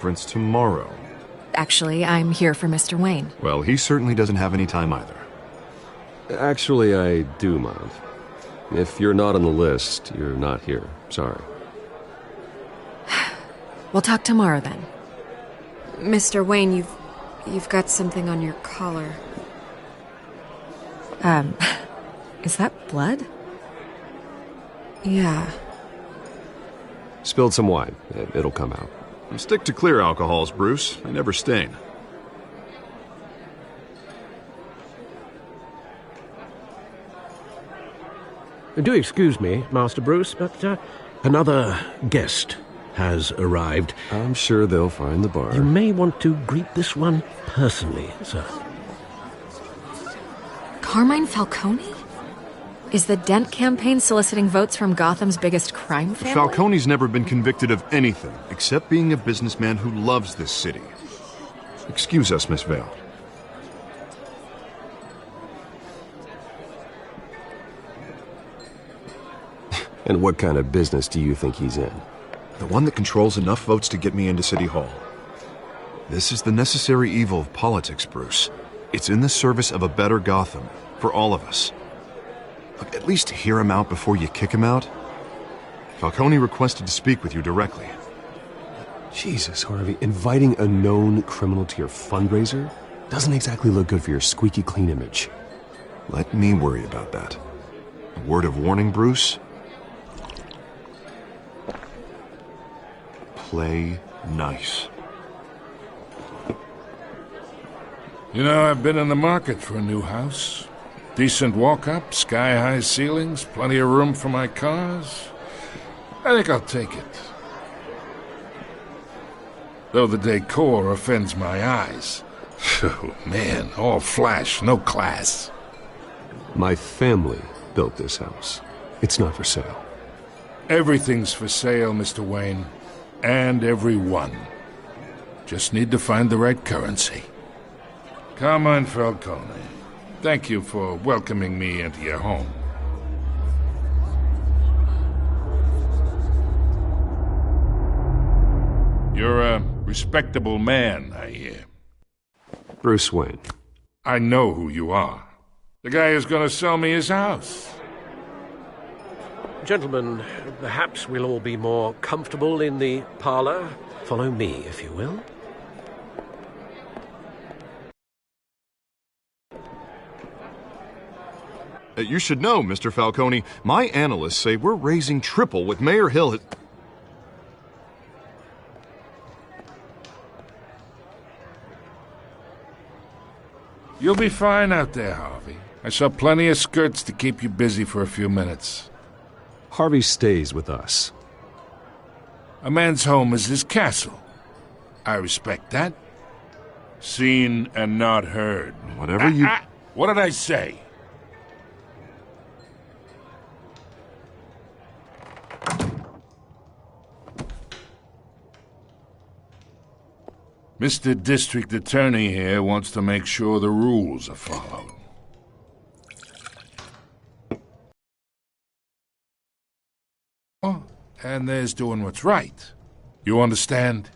conference tomorrow. Actually, I'm here for Mr. Wayne. Well, he certainly doesn't have any time either. Actually, I do, Mount. If you're not on the list, you're not here. Sorry. We'll talk tomorrow then. Mr. Wayne, you've got something on your collar. Is that blood? Yeah. Spilled some wine. It'll come out. Stick to clear alcohols, Bruce. They never stain. Do excuse me, Master Bruce, but another guest has arrived. I'm sure they'll find the bar. You may want to greet this one personally, sir. Carmine Falcone? Is the Dent campaign soliciting votes from Gotham's biggest crime family? Falcone's never been convicted of anything except being a businessman who loves this city. Excuse us, Miss Vale. And what kind of business do you think he's in? The one that controls enough votes to get me into City Hall. This is the necessary evil of politics, Bruce. It's in the service of a better Gotham, for all of us. Look, at least hear him out before you kick him out. Falcone requested to speak with you directly. Jesus, Harvey, inviting a known criminal to your fundraiser doesn't exactly look good for your squeaky clean image. Let me worry about that. A word of warning, Bruce. Play nice. You know, I've been in the market for a new house. Decent walk-up, sky-high ceilings, plenty of room for my cars. I think I'll take it. Though the decor offends my eyes. Oh, man, all flash, no class. My family built this house. It's not for sale. Everything's for sale, Mr. Wayne. And everyone. Just need to find the right currency. Carmine Falcone, thank you for welcoming me into your home. You're a respectable man, I hear. Bruce Wayne. I know who you are. The guy who's going to sell me his house. Gentlemen, perhaps we'll all be more comfortable in the parlor. Follow me, if you will. You should know, Mr. Falcone, my analysts say we're raising triple with Mayor Hill. You'll be fine out there, Harvey. I saw plenty of skirts to keep you busy for a few minutes. Harvey stays with us. A man's home is his castle. I respect that. Seen and not heard. Whatever you... What did I say? Mr. District Attorney here wants to make sure the rules are followed. Oh, and there's doing what's right. You understand?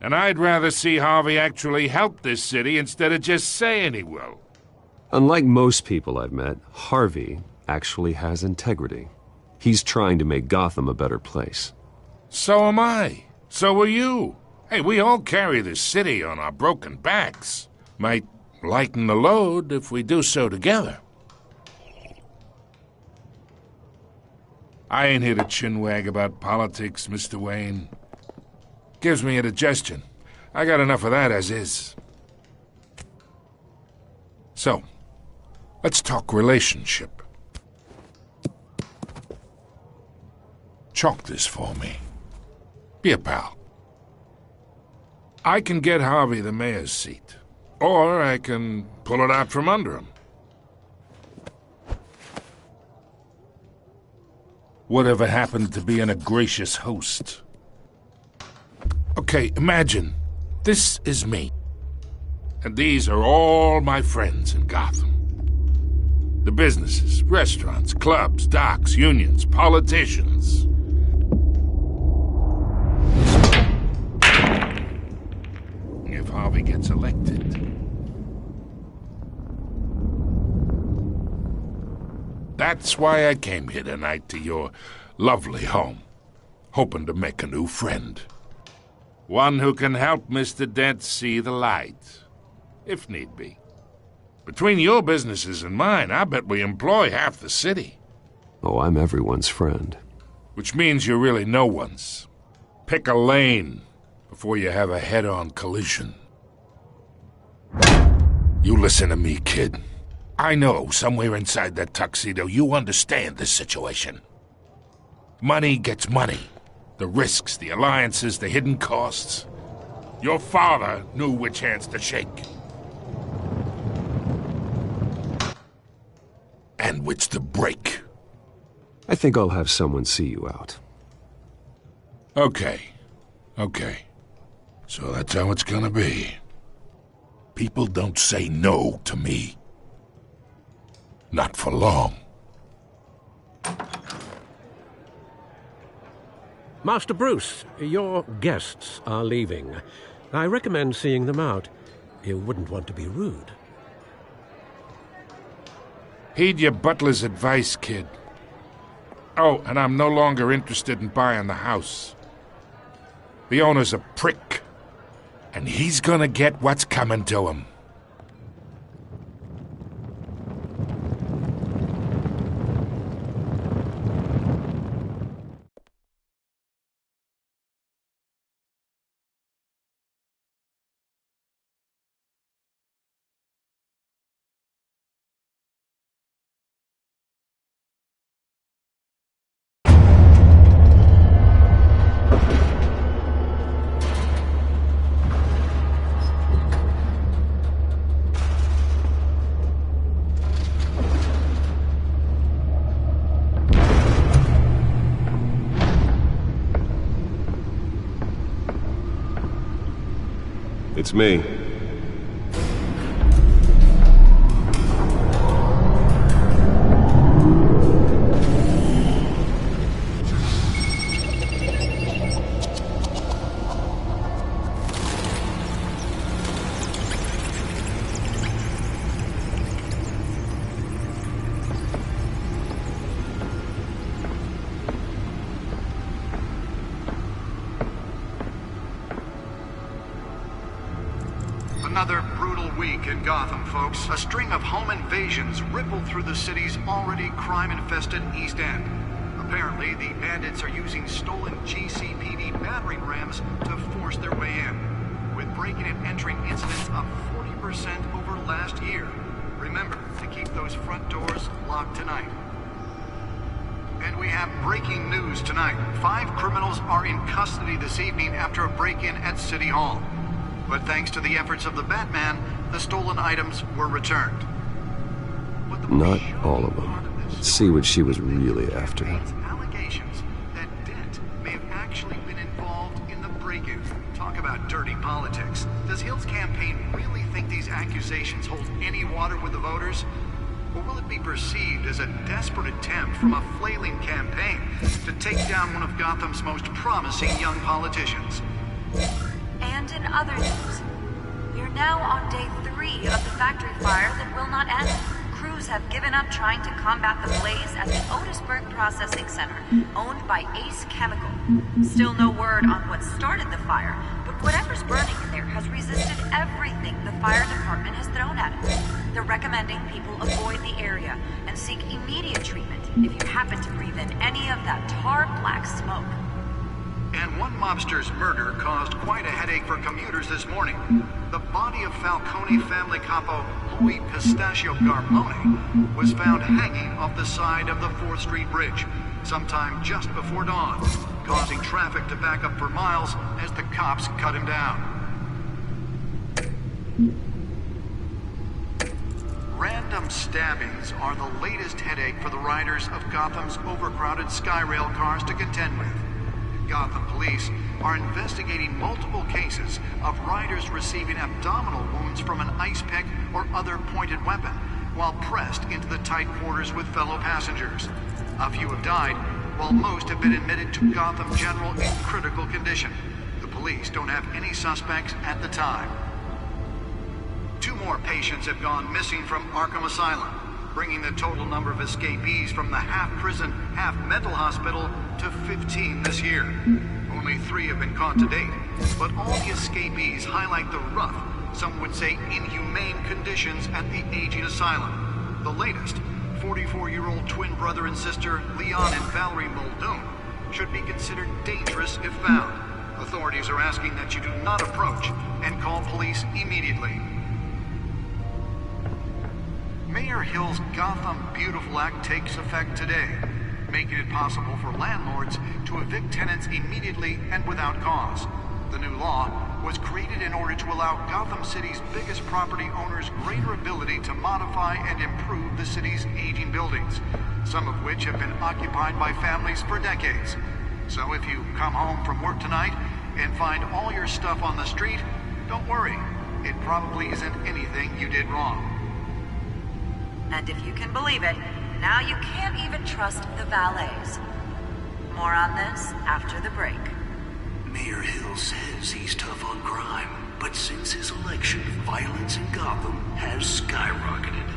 And I'd rather see Harvey actually help this city instead of just saying he will. Unlike most people I've met, Harvey actually has integrity. He's trying to make Gotham a better place. So am I. So are you. Hey, we all carry this city on our broken backs. Might lighten the load if we do so together. I ain't here to chinwag about politics, Mr. Wayne. Gives me indigestion. I got enough of that as is. So, let's talk relationship. Chalk this for me. Be a pal. I can get Harvey the mayor's seat, or I can pull it out from under him. Whatever happened to being a gracious host? Okay, imagine, this is me, and these are all my friends in Gotham. The businesses, restaurants, clubs, docks, unions, politicians. Harvey gets elected. That's why I came here tonight to your lovely home, hoping to make a new friend. One who can help Mr. Dent see the light, if need be. Between your businesses and mine, I bet we employ half the city. Oh, I'm everyone's friend. Which means you're really no one's. Pick a lane before you have a head-on collision. You listen to me, kid. I know somewhere inside that tuxedo you understand this situation. Money gets money. The risks, the alliances, the hidden costs. Your father knew which hands to shake. And which to break. I think I'll have someone see you out. Okay. So that's how it's gonna be. People don't say no to me. Not for long. Master Bruce, your guests are leaving. I recommend seeing them out. You wouldn't want to be rude. Heed your butler's advice, kid. Oh, and I'm no longer interested in buying the house. The owner's a prick, and he's gonna get what's coming to him. It's me. Another brutal week in Gotham, folks. A string of home invasions rippled through the city's already crime-infested East End. Apparently, the bandits are using stolen GCPD battering rams to force their way in, with breaking and entering incidents up 40% over last year. Remember to keep those front doors locked tonight. And we have breaking news tonight. 5 criminals are in custody this evening after a break-in at City Hall. But thanks to the efforts of the Batman, the stolen items were returned. Not all of them. Let's see what she was really after. Allegations that Dent may have actually been involved in the break-in. Talk about dirty politics. Does Hill's campaign really think these accusations hold any water with the voters? Or will it be perceived as a desperate attempt from a flailing campaign to take down one of Gotham's most promising young politicians? And in other news, we're now on day 3 of the factory fire that will not end. Crews have given up trying to combat the blaze at the Otisburg Processing Center, owned by Ace Chemical. Still no word on what started the fire, but whatever's burning in there has resisted everything the fire department has thrown at it. They're recommending people avoid the area and seek immediate treatment if you happen to breathe in any of that tar black smoke. And one mobster's murder caused quite a headache for commuters this morning. The body of Falcone family capo Louis Pistachio Garmone was found hanging off the side of the 4th Street Bridge sometime just before dawn, causing traffic to back up for miles as the cops cut him down. Random stabbings are the latest headache for the riders of Gotham's overcrowded Skyrail cars to contend with. Gotham police are investigating multiple cases of riders receiving abdominal wounds from an ice pick or other pointed weapon while pressed into the tight quarters with fellow passengers. A few have died, while most have been admitted to Gotham General in critical condition. The police don't have any suspects at the time. 2 more patients have gone missing from Arkham Asylum, bringing the total number of escapees from the half-prison, half-mental hospital to 15 this year. Only 3 have been caught to date, but all the escapees highlight the rough, some would say inhumane conditions at the aging asylum. The latest, 44-year-old twin brother and sister Leon and Valerie Muldoon, should be considered dangerous if found. Authorities are asking that you do not approach and call police immediately. Mayor Hill's Gotham Beautiful Act takes effect today, making it possible for landlords to evict tenants immediately and without cause. The new law was created in order to allow Gotham City's biggest property owners greater ability to modify and improve the city's aging buildings, some of which have been occupied by families for decades. So if you come home from work tonight and find all your stuff on the street, don't worry. It probably isn't anything you did wrong. And if you can believe it, now you can't even trust the valets. More on this after the break. Mayor Hill says he's tough on crime, but since his election, violence in Gotham has skyrocketed.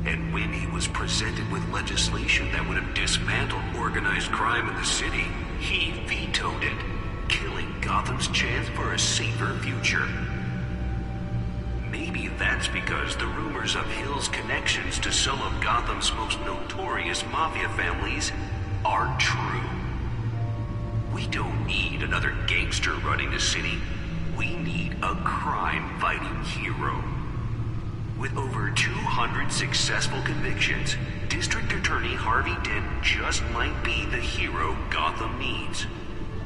And when he was presented with legislation that would have dismantled organized crime in the city, he vetoed it, killing Gotham's chance for a safer future. Maybe that's because the rumors of Hill's connections to some of Gotham's most notorious mafia families aren't true. We don't need another gangster running the city. We need a crime-fighting hero. With over 200 successful convictions, District Attorney Harvey Dent just might be the hero Gotham needs.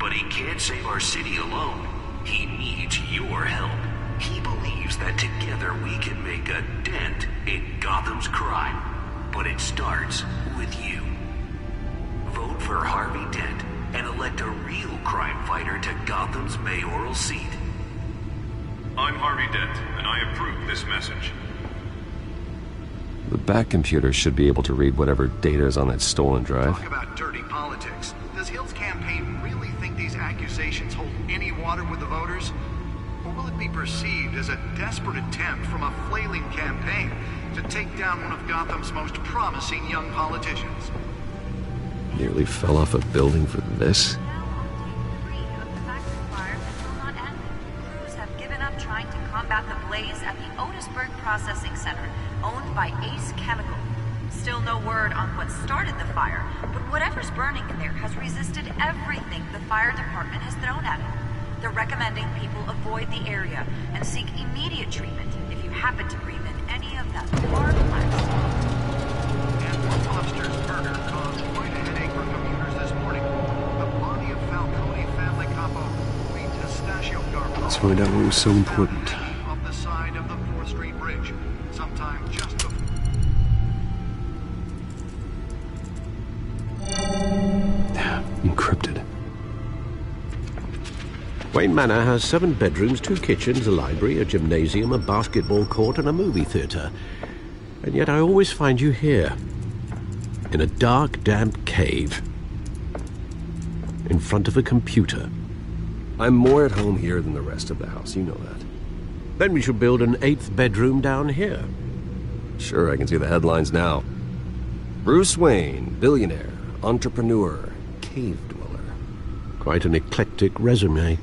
But he can't save our city alone. He needs your help. He believes that together we can make a dent in Gotham's crime. But it starts with you. Vote for Harvey Dent and elect a real crime fighter to Gotham's mayoral seat. I'm Harvey Dent, and I approve this message. The back computer should be able to read whatever data is on that stolen drive. Talk about dirty politics. Does Hill's campaign really think these accusations hold any water with the voters? Or will it be perceived as a desperate attempt from a flailing campaign to take down one of Gotham's most promising young politicians? Nearly fell off a building for this? Now on day 3 of the factory fire that will not end. Crews have given up trying to combat the blaze at the Otisburg Processing Center, owned by Ace Chemical. Still no word on what started the fire, but whatever's burning in there has resisted everything the fire department has thrown at it. They're recommending people avoid the area and seek immediate treatment if you happen to breathe in any of that hard plastic. And one lobster's murder caused quite a headache for commuters this morning. The body of Falcone family capo Louis Pistachio Garbo. Let's find out what was so important. Off the side of the 4th Street Bridge, sometime just before. Encrypted. Wayne Manor has 7 bedrooms, 2 kitchens, a library, a gymnasium, a basketball court, and a movie theatre. And yet I always find you here, in a dark, damp cave, in front of a computer. I'm more at home here than the rest of the house, you know that. Then we should build an 8th bedroom down here. Sure, I can see the headlines now. Bruce Wayne, billionaire, entrepreneur, cave dweller. Quite an eclectic resume.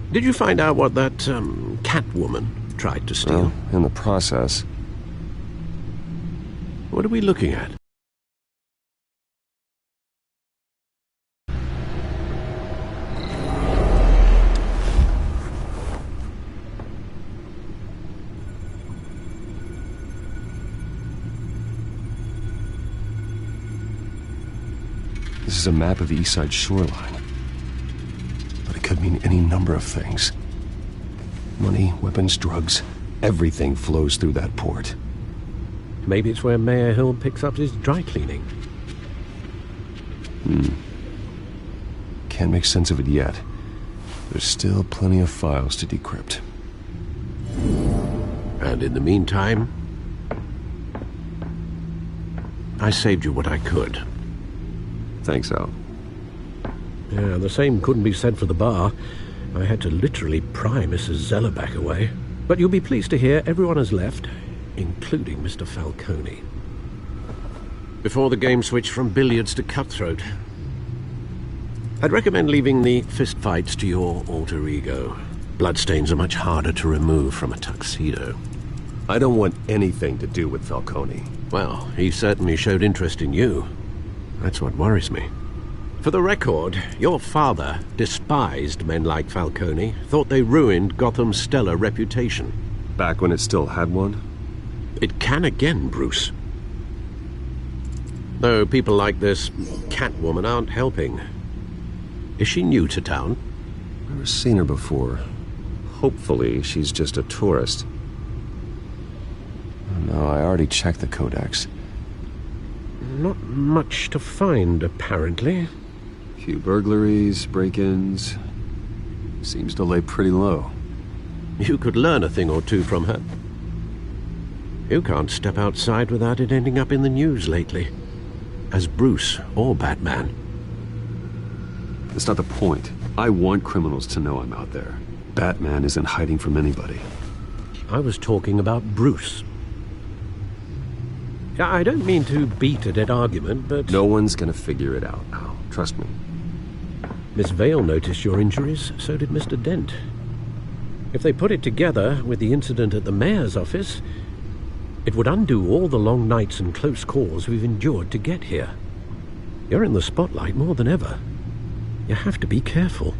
Did you find out what that, Catwoman tried to steal? Well, in the process. What are we looking at? This is a map of the East Side shoreline. But it could mean any number of things. Money, weapons, drugs, everything flows through that port. Maybe it's where Mayor Hill picks up his dry cleaning. Can't make sense of it yet. There's still plenty of files to decrypt. And in the meantime, I saved you what I could. Thanks, Al. Yeah, the same couldn't be said for the bar. I had to literally pry Mrs. Zellerback away. But you'll be pleased to hear everyone has left, including Mr. Falcone. Before the game switched from billiards to cutthroat. I'd recommend leaving the fistfights to your alter ego. Bloodstains are much harder to remove from a tuxedo. I don't want anything to do with Falcone. Well, he certainly showed interest in you. That's what worries me. For the record, your father despised men like Falcone, thought they ruined Gotham's stellar reputation. Back when it still had one? It can again, Bruce. Though people like this Catwoman aren't helping. Is she new to town? Never seen her before. Hopefully, she's just a tourist. No, I already checked the codex. Not much to find, apparently. Few burglaries, break-ins. Seems to lay pretty low. You could learn a thing or two from her. You can't step outside without it ending up in the news lately. As Bruce or Batman. That's not the point. I want criminals to know I'm out there. Batman isn't hiding from anybody. I was talking about Bruce. I don't mean to beat a dead argument, but... No one's gonna figure it out now. Trust me. Miss Vale noticed your injuries, so did Mr. Dent. If they put it together with the incident at the mayor's office, it would undo all the long nights and close calls we've endured to get here. You're in the spotlight more than ever. You have to be careful.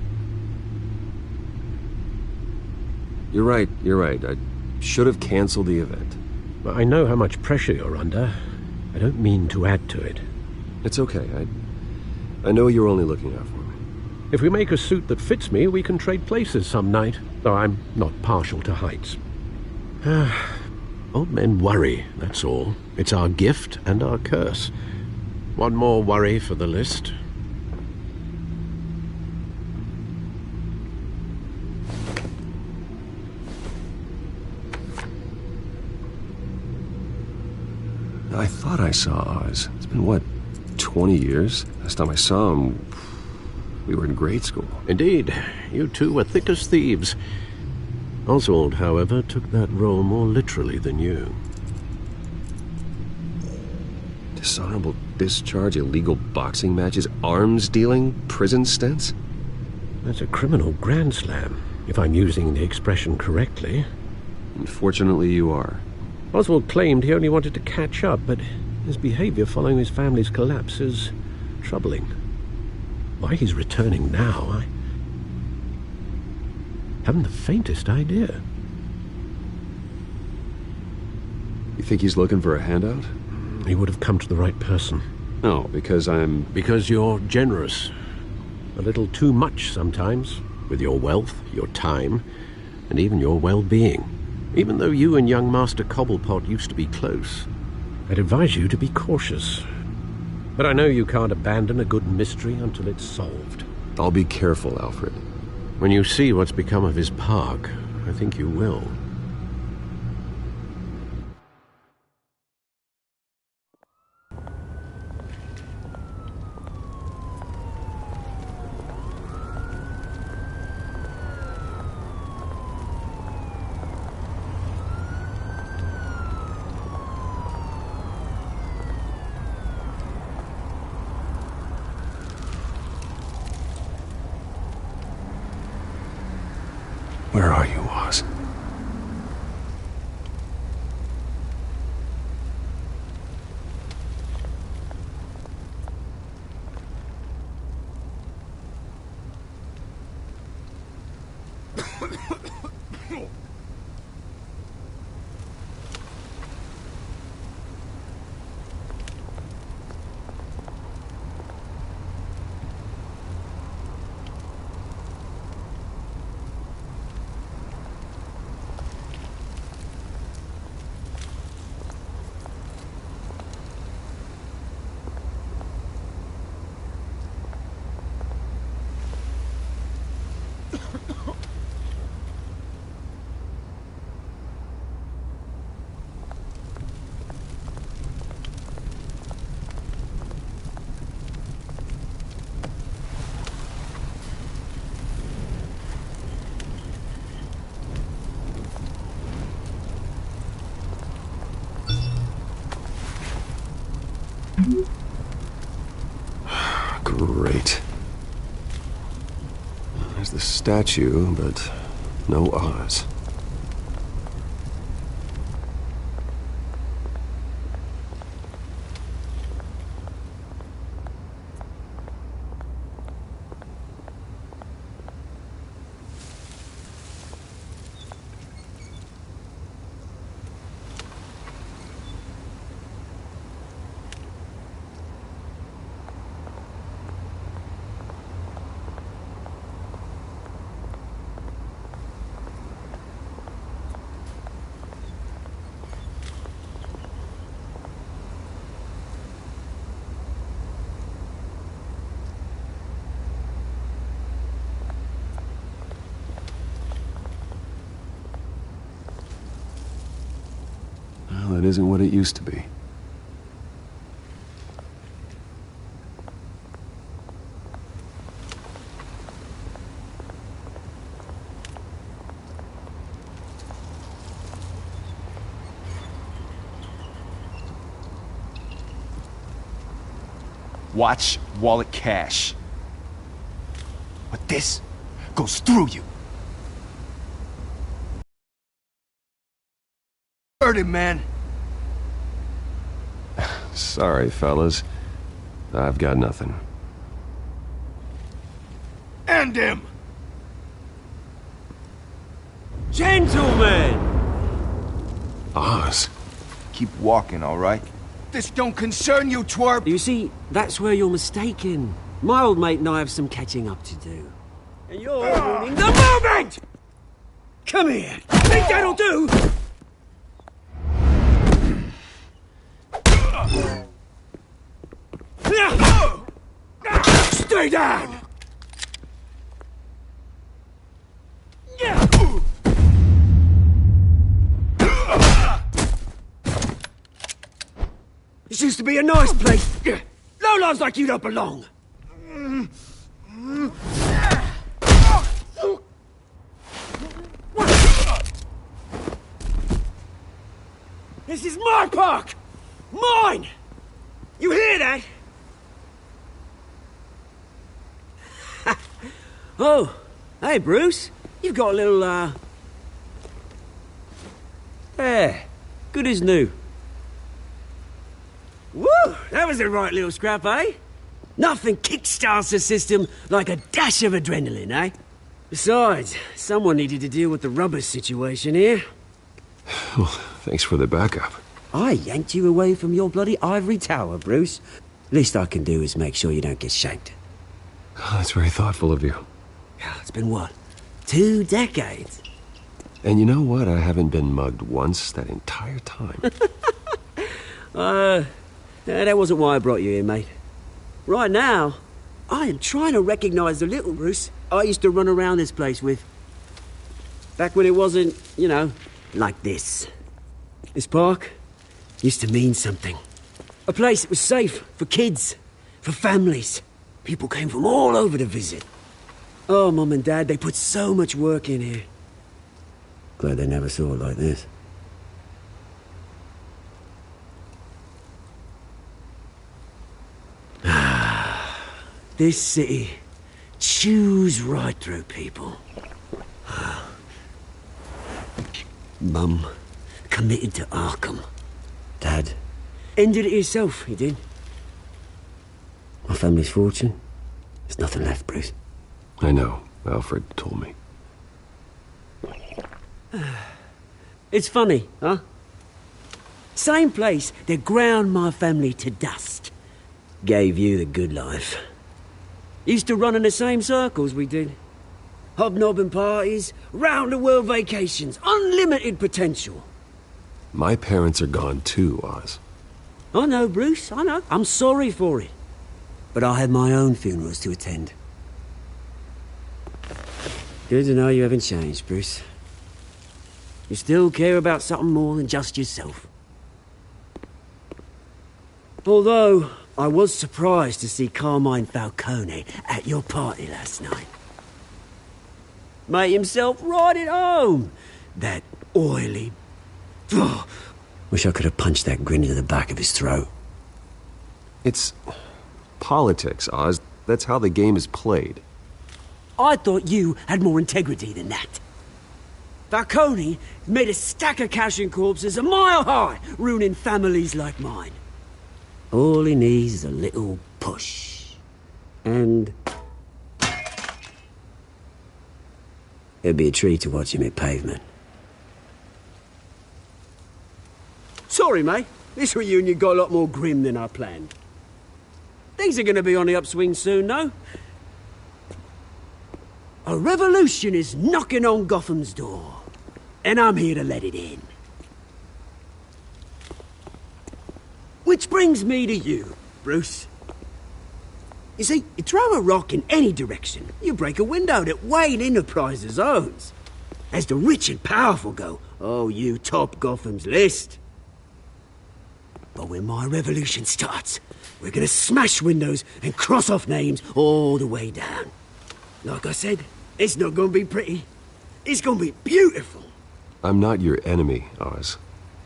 You're right. I should have canceled the event. I know how much pressure you're under. I don't mean to add to it. It's okay. I know you're only looking out for me. If we make a suit that fits me, we can trade places some night, though I'm not partial to heights. Old men worry, that's all. It's our gift and our curse. One more worry for the list. I thought I saw Oz. It's been, what, 20 years? Last time I saw him, we were in grade school. Indeed. You two were thick as thieves. Oswald, however, took that role more literally than you. Dishonorable discharge, illegal boxing matches, arms dealing, prison stints? That's a criminal grand slam, if I'm using the expression correctly. Unfortunately, you are. Oswald claimed he only wanted to catch up, but his behavior following his family's collapse is troubling. Why he's returning now, I haven't the faintest idea. You think he's looking for a handout? He would have come to the right person. No, because I'm... Because you're generous. A little too much sometimes, with your wealth, your time, and even your well-being. Even though you and young Master Cobblepot used to be close, I'd advise you to be cautious. But I know you can't abandon a good mystery until it's solved. I'll be careful, Alfred. When you see what's become of his park, I think you will. Where are you, Oz? statue, but no Oz. Well, it isn't what it used to be. Watch wallet cash. But this goes through you. Hurt him, man. Sorry, fellas. I've got nothing. End him! Gentlemen! Oz. Keep walking, all right? This don't concern you, twerp! You see, that's where you're mistaken. My old mate and I have some catching up to do. And you're ruining the moment! Come here! Think that'll do? Stay down! This used to be a nice place. Lowlifes like you don't belong. This is my park! Mine! You hear that? Oh, hey, Bruce. You've got a little, There. Good as new. Woo! That was a right little scrap, eh? Nothing kickstarts the system like a dash of adrenaline, eh? Besides, someone needed to deal with the rubber situation here. Well, thanks for the backup. I yanked you away from your bloody ivory tower, Bruce. Least I can do is make sure you don't get shanked. Oh, that's very thoughtful of you. It's been what? 2 decades? And you know what? I haven't been mugged once that entire time. That wasn't why I brought you here, mate. Right now, I am trying to recognize the little Bruce I used to run around this place with. Back when it wasn't, you know, like this. This park used to mean something. A place that was safe for kids, for families. People came from all over to visit. Oh, Mum and Dad, they put so much work in here. Glad they never saw it like this. This city chews right through people. Mum committed to Arkham. Dad ended it himself, he did. My family's fortune, there's nothing left, Bruce. I know. Alfred told me. It's funny, huh? Same place that ground my family to dust. Gave you the good life. Used to run in the same circles we did. Hobnobbing parties, round-the-world vacations, unlimited potential. My parents are gone too, Oz. I know, Bruce, I know. I'm sorry for it. But I had my own funerals to attend. Good to know you haven't changed, Bruce. You still care about something more than just yourself. Although, I was surprised to see Carmine Falcone at your party last night. Made himself right at home. That oily... Ugh. Wish I could have punched that grin into the back of his throat. It's politics, Oz. That's how the game is played. I thought you had more integrity than that. Falcone made a stack of cash and corpses a mile high, ruining families like mine. All he needs is a little push. And... it'd be a treat to watch him hit pavement. Sorry, mate. This reunion got a lot more grim than I planned. Things are gonna be on the upswing soon, though. A revolution is knocking on Gotham's door. And I'm here to let it in. Which brings me to you, Bruce. You see, you throw a rock in any direction, you break a window that Wayne Enterprises owns. As the rich and powerful go, oh, you top Gotham's list. But when my revolution starts, we're gonna smash windows and cross off names all the way down. Like I said, it's not gonna be pretty. It's gonna be beautiful. I'm not your enemy, Oz.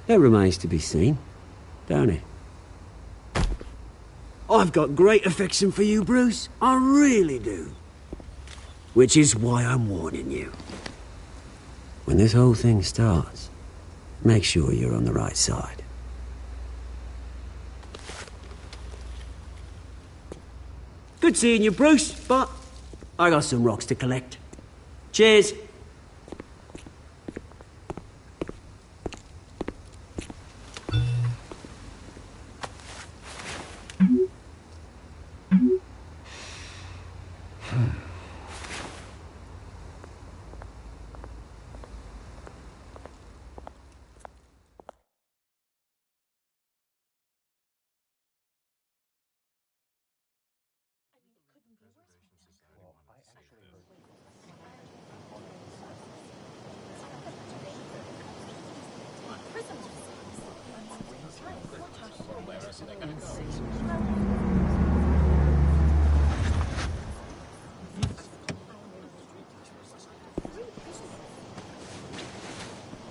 That remains to be seen, don't it? I've got great affection for you, Bruce. I really do. Which is why I'm warning you. When this whole thing starts, make sure you're on the right side. Good seeing you, Bruce, but I got some rocks to collect. Cheers.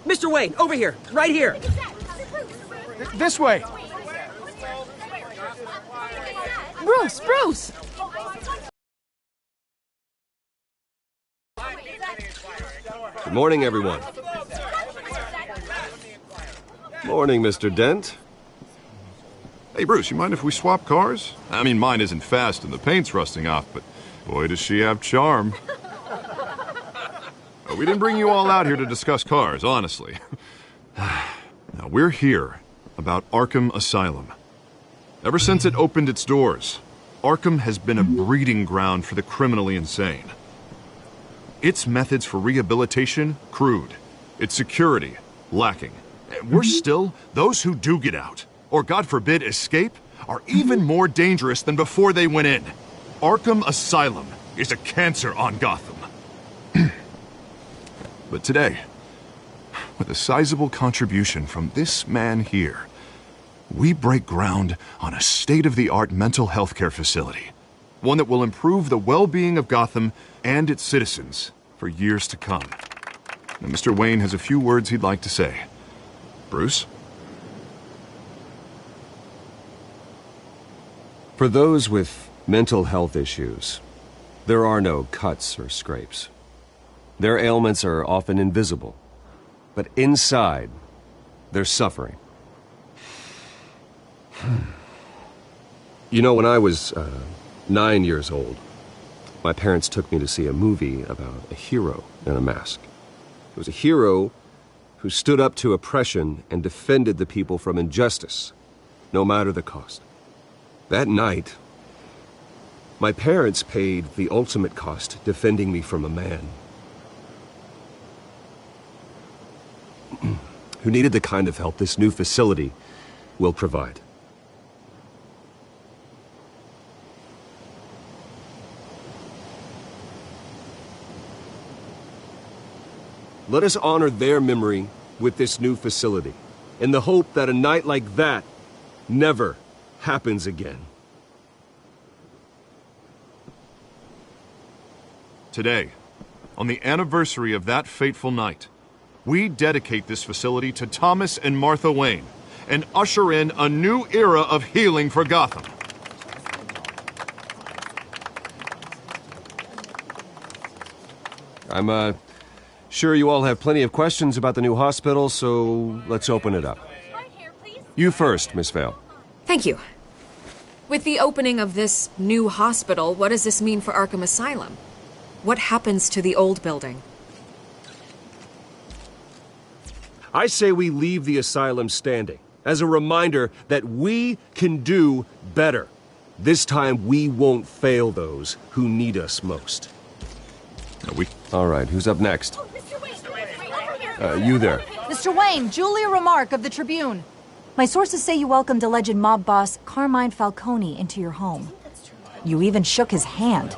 Mr. Wayne, over here, right here. This way. Bruce! Good morning, everyone. Morning, Mr. Dent. Hey, Bruce, you mind if we swap cars? I mean, mine isn't fast and the paint's rusting off, but boy, does she have charm. We didn't bring you all out here to discuss cars, honestly. Now, we're here about Arkham Asylum. Ever since it opened its doors, Arkham has been a breeding ground for the criminally insane. Its methods for rehabilitation, crude. Its security, lacking. And worse still, those who do get out, or God forbid escape, are even more dangerous than before they went in. Arkham Asylum is a cancer on Gotham. But today, with a sizable contribution from this man here, we break ground on a state-of-the-art mental health care facility. One that will improve the well-being of Gotham and its citizens for years to come. Now, Mr. Wayne has a few words he'd like to say. Bruce? For those with mental health issues, there are no cuts or scrapes. Their ailments are often invisible, but inside, they're suffering. You know, when I was 9 years old, my parents took me to see a movie about a hero in a mask. It was a hero who stood up to oppression and defended the people from injustice, no matter the cost. That night, my parents paid the ultimate cost defending me from a man who needed the kind of help this new facility will provide. Let us honor their memory with this new facility, in the hope that a night like that never happens again. Today, on the anniversary of that fateful night, we dedicate this facility to Thomas and Martha Wayne and usher in a new era of healing for Gotham. I'm, sure you all have plenty of questions about the new hospital, so let's open it up. You first, Miss Vale. Thank you. With the opening of this new hospital, what does this mean for Arkham Asylum? What happens to the old building? I say we leave the asylum standing, as a reminder that we can do better. This time we won't fail those who need us most. All right, who's up next? You there. Mr. Wayne, Julia Remark of the Tribune. My sources say you welcomed alleged mob boss Carmine Falcone into your home. You even shook his hand.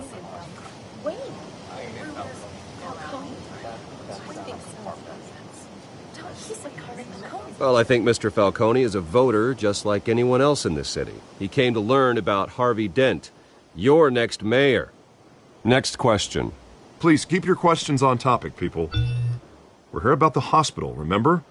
Well, I think Mr. Falcone is a voter just like anyone else in this city. He came to learn about Harvey Dent, your next mayor. Next question. Please, keep your questions on topic, people. We're here about the hospital, remember?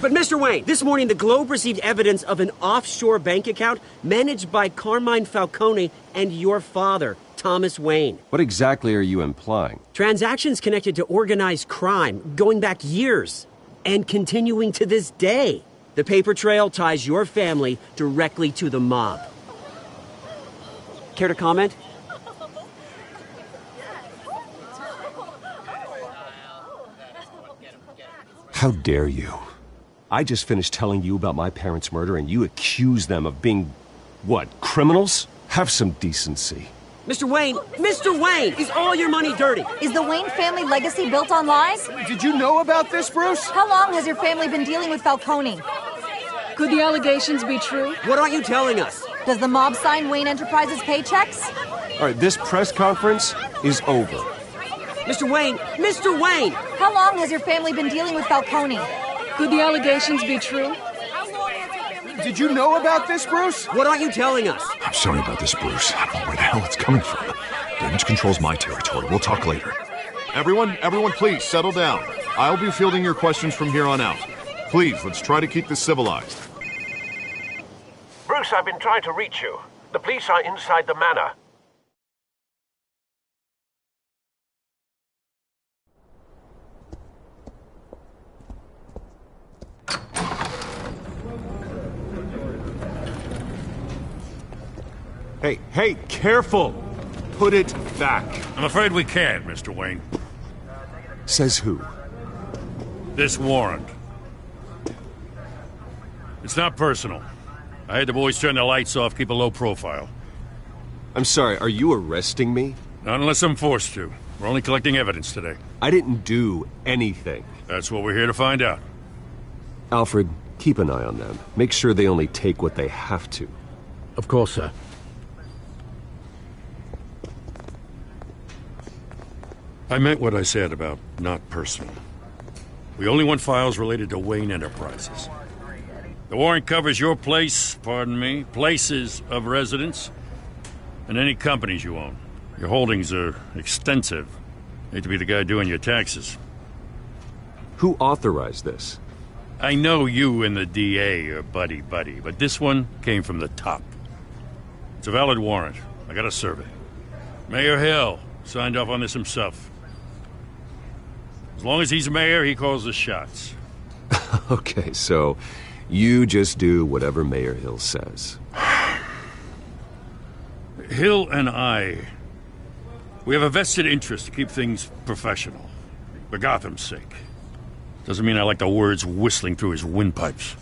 But Mr. Wayne, this morning the Globe received evidence of an offshore bank account managed by Carmine Falcone and your father, Thomas Wayne. What exactly are you implying? Transactions connected to organized crime going back years and continuing to this day. The paper trail ties your family directly to the mob. Care to comment? How dare you? I just finished telling you about my parents' murder and you accuse them of being, what, criminals? Have some decency. Mr. Wayne, is all your money dirty? Is the Wayne family legacy built on lies? Did you know about this, Bruce? How long has your family been dealing with Falcone? Could the allegations be true? What aren't you telling us? Does the mob sign Wayne Enterprises paychecks? All right, this press conference is over. Mr. Wayne! How long has your family been dealing with Falcone? Could the allegations be true? Did you know about this, Bruce? What aren't you telling us? I'm sorry about this, Bruce. I don't know where the hell it's coming from. Damage control's my territory. We'll talk later. Everyone, please, settle down. I'll be fielding your questions from here on out. Please, let's try to keep this civilized. Bruce, I've been trying to reach you. The police are inside the manor. Hey, careful! Put it back. I'm afraid we can't, Mr. Wayne. Says who? This warrant. It's not personal. I had the boys turn the lights off, keep a low profile. I'm sorry, are you arresting me? Not unless I'm forced to. We're only collecting evidence today. I didn't do anything. That's what we're here to find out. Alfred, keep an eye on them. Make sure they only take what they have to. Of course, sir. I meant what I said about not personal. We only want files related to Wayne Enterprises. The warrant covers your places of residence, and any companies you own. Your holdings are extensive. Hate to be the guy doing your taxes. Who authorized this? I know you and the DA are buddy-buddy, but this one came from the top. It's a valid warrant. I gotta serve it. Mayor Hill signed off on this himself. As long as he's mayor, he calls the shots. Okay, so you just do whatever Mayor Hill says. Hill and we have a vested interest to keep things professional. For Gotham's sake. Doesn't mean I like the words whistling through his windpipes.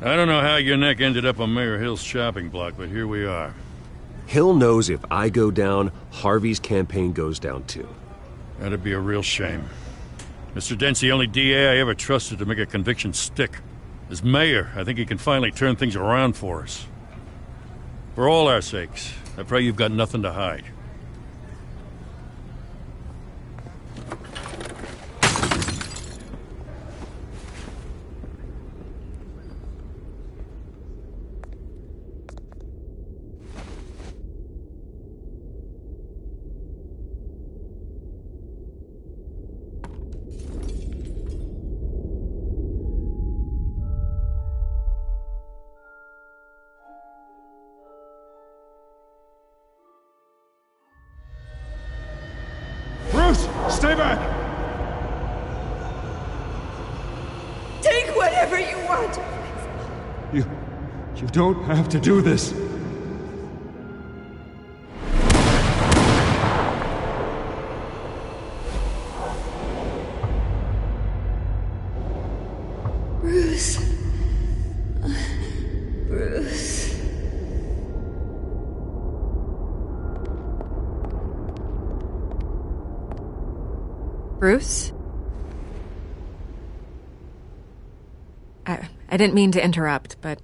I don't know how your neck ended up on Mayor Hill's chopping block, but here we are. Hill knows if I go down, Harvey's campaign goes down too. That'd be a real shame. Mr. Dent's the only DA I ever trusted to make a conviction stick. As mayor, I think he can finally turn things around for us. For all our sakes, I pray you've got nothing to hide. Bruce, stay back! Take whatever you want! You don't have to do this. Bruce. Bruce. Bruce? I didn't mean to interrupt, but